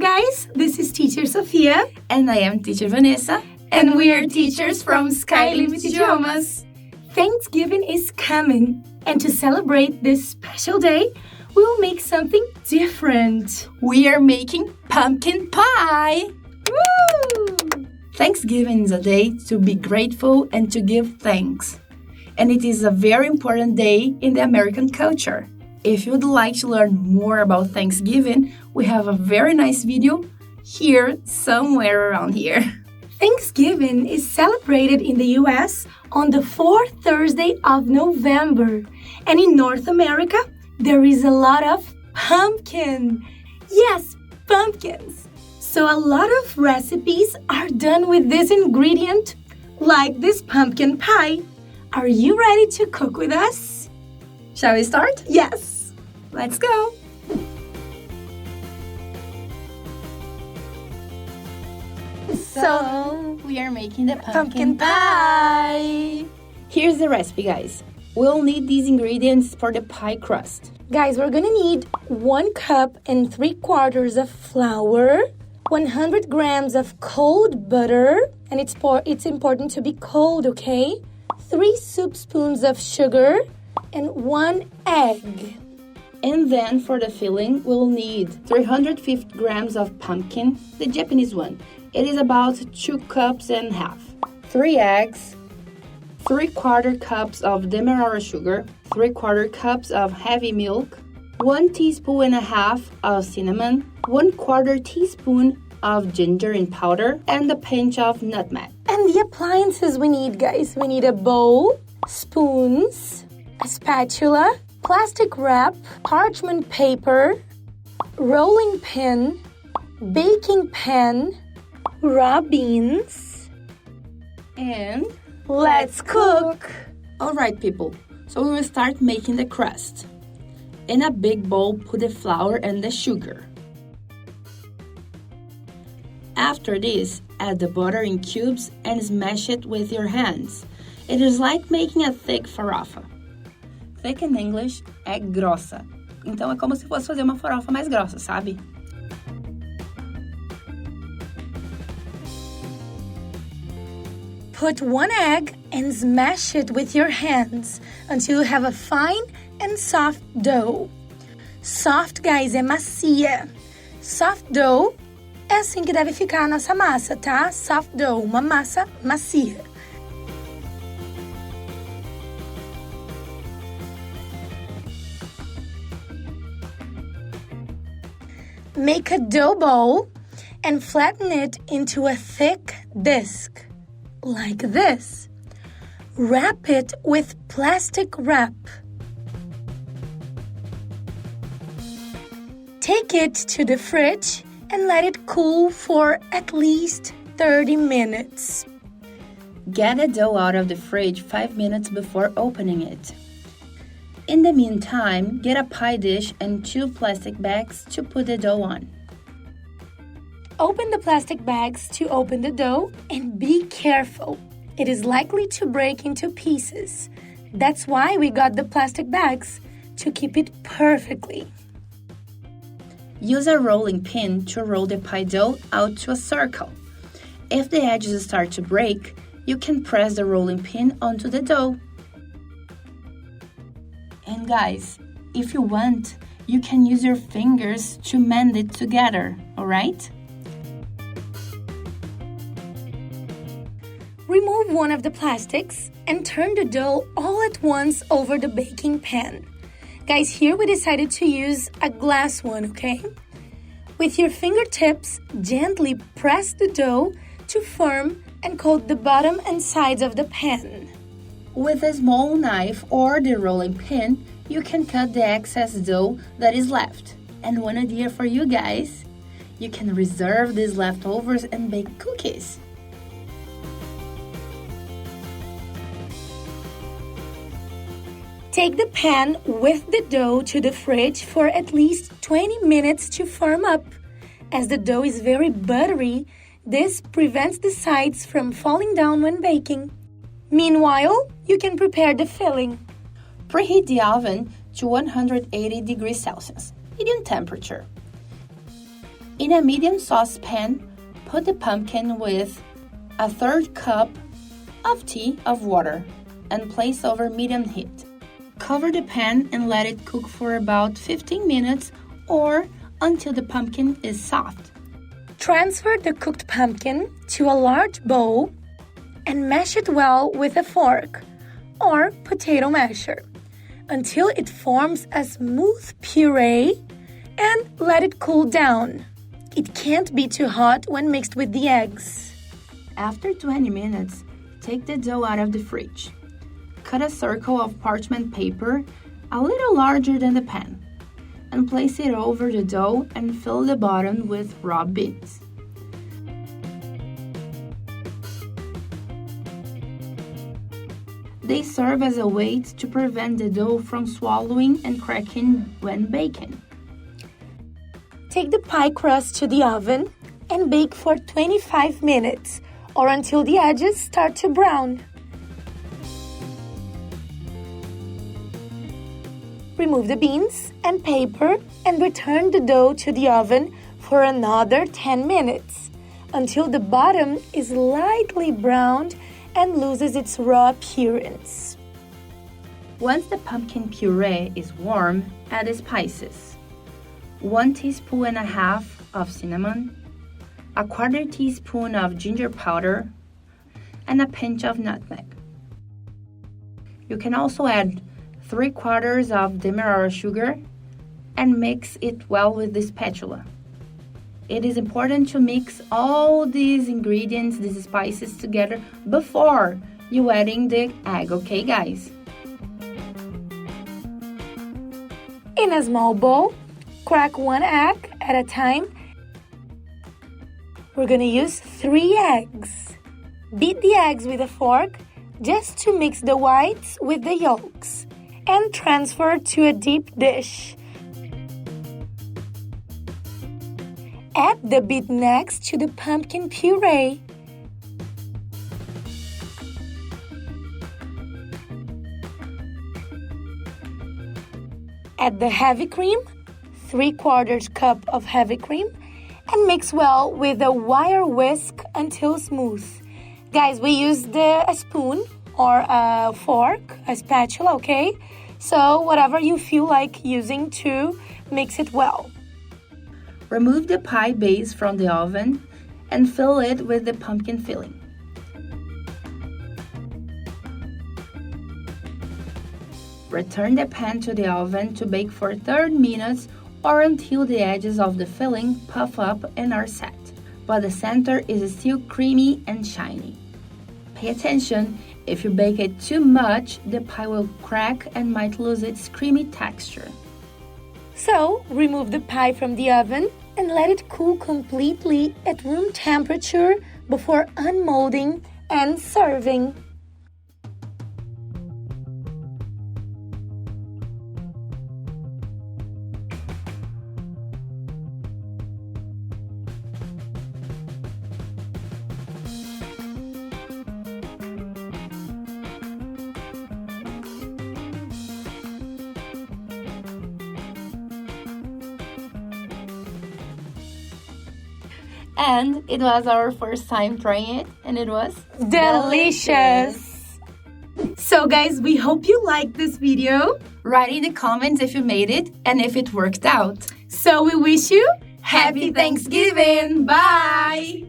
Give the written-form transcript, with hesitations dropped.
guys, this is teacher Sofia. And I am teacher Vanessa. And we are teachers from SKYLIMIT Idiomas. Thanksgiving is coming. And to celebrate this special day, we will make something different. We are making pumpkin pie. Woo! Thanksgiving is a day to be grateful and to give thanks. And it is a very important day in the American culture. If you would like to learn more about Thanksgiving, we have a very nice video here, somewhere around here. Thanksgiving is celebrated in the US on the fourth Thursday of November. And in North America, there is a lot of pumpkin. Yes, pumpkins. So a lot of recipes are done with this ingredient, like this pumpkin pie. Are you ready to cook with us? Shall we start? Yes. Let's go. So, we are making the pumpkin pie. Here's the recipe, guys. We'll need these ingredients for the pie crust. Guys, we're gonna need 1 cup and 3/4 of flour, 100 grams of cold butter, and it's important to be cold, okay? 3 soup spoons of sugar, and 1 egg. And then for the filling, we'll need 350 grams of pumpkin, the Japanese one. It is about 2 cups and a half. 3 eggs, 3/4 cups of demerara sugar, 3/4 cups of heavy milk, 1 teaspoon and a half of cinnamon, 1/4 teaspoon of ginger in powder, and a pinch of nutmeg. And the appliances we need, guys. We need a bowl, spoons, a spatula, plastic wrap, parchment paper, rolling pin, baking pan, raw beans, and let's cook! Alright, people, so we will start making the crust. In a big bowl, put the flour and the sugar. After this, add the butter in cubes and smash it with your hands. It is like making a thick farofa. Thick in English é grossa. Então é como se fosse fazer uma farofa mais grossa, sabe? Put 1 egg and smash it with your hands until you have a fine and soft dough. Soft, guys, é macia. Soft dough é assim que deve ficar a nossa massa, tá? Soft dough, uma massa macia. Make a dough ball and flatten it into a thick disc, like this. Wrap it with plastic wrap. Take it to the fridge and let it cool for at least 30 minutes. Get the dough out of the fridge 5 minutes before opening it. In the meantime, get a pie dish and 2 plastic bags to put the dough on. Open the plastic bags to open the dough and be careful. It is likely to break into pieces. That's why we got the plastic bags, to keep it perfectly. Use a rolling pin to roll the pie dough out to a circle. If the edges start to break, you can press the rolling pin onto the dough. And guys, if you want, you can use your fingers to mend it together, alright? Remove one of the plastics and turn the dough all at once over the baking pan. Guys, here we decided to use a glass one, okay? With your fingertips, gently press the dough to form and coat the bottom and sides of the pan. With a small knife or the rolling pin, you can cut the excess dough that is left. And one idea for you guys, you can reserve these leftovers and bake cookies. Take the pan with the dough to the fridge for at least 20 minutes to firm up. As the dough is very buttery, this prevents the sides from falling down when baking. Meanwhile, you can prepare the filling. Preheat the oven to 180 degrees Celsius, medium temperature. In a medium saucepan, put the pumpkin with a 1/3 cup of tea of water and place over medium heat. Cover the pan and let it cook for about 15 minutes or until the pumpkin is soft. Transfer the cooked pumpkin to a large bowl and mash it well with a fork or potato masher until it forms a smooth puree and let it cool down. It can't be too hot when mixed with the eggs. After 20 minutes, take the dough out of the fridge. Cut a circle of parchment paper a little larger than the pan and place it over the dough and fill the bottom with raw beans. They serve as a weight to prevent the dough from swallowing and cracking when baking. Take the pie crust to the oven and bake for 25 minutes or until the edges start to brown. Remove the beans and paper and return the dough to the oven for another 10 minutes until the bottom is lightly browned and loses its raw appearance. Once the pumpkin puree is warm, add the spices. 1.5 teaspoons of cinnamon, a 1/4 teaspoon of ginger powder, and a pinch of nutmeg. You can also add 3/4 of demerara sugar and mix it well with the spatula. It is important to mix all these ingredients, these spices together before you adding the egg, okay guys? In a small bowl, crack 1 egg at a time. We're gonna use 3 eggs. Beat the eggs with a fork just to mix the whites with the yolks and transfer to a deep dish. Add the beaten eggs to the pumpkin puree. Add the heavy cream, 3/4 cup of heavy cream, and mix well with a wire whisk until smooth. Guys, we used a spoon or a fork, a spatula, okay? So whatever you feel like using to mix it well. Remove the pie base from the oven and fill it with the pumpkin filling. Return the pan to the oven to bake for 30 minutes or until the edges of the filling puff up and are set, but the center is still creamy and shiny. Pay attention, if you bake it too much, the pie will crack and might lose its creamy texture. So, remove the pie from the oven and let it cool completely at room temperature before unmolding and serving. And it was our first time trying it, and it was delicious! So guys, we hope you liked this video. Write in the comments if you made it and if it worked out. So we wish you Happy Thanksgiving! Bye!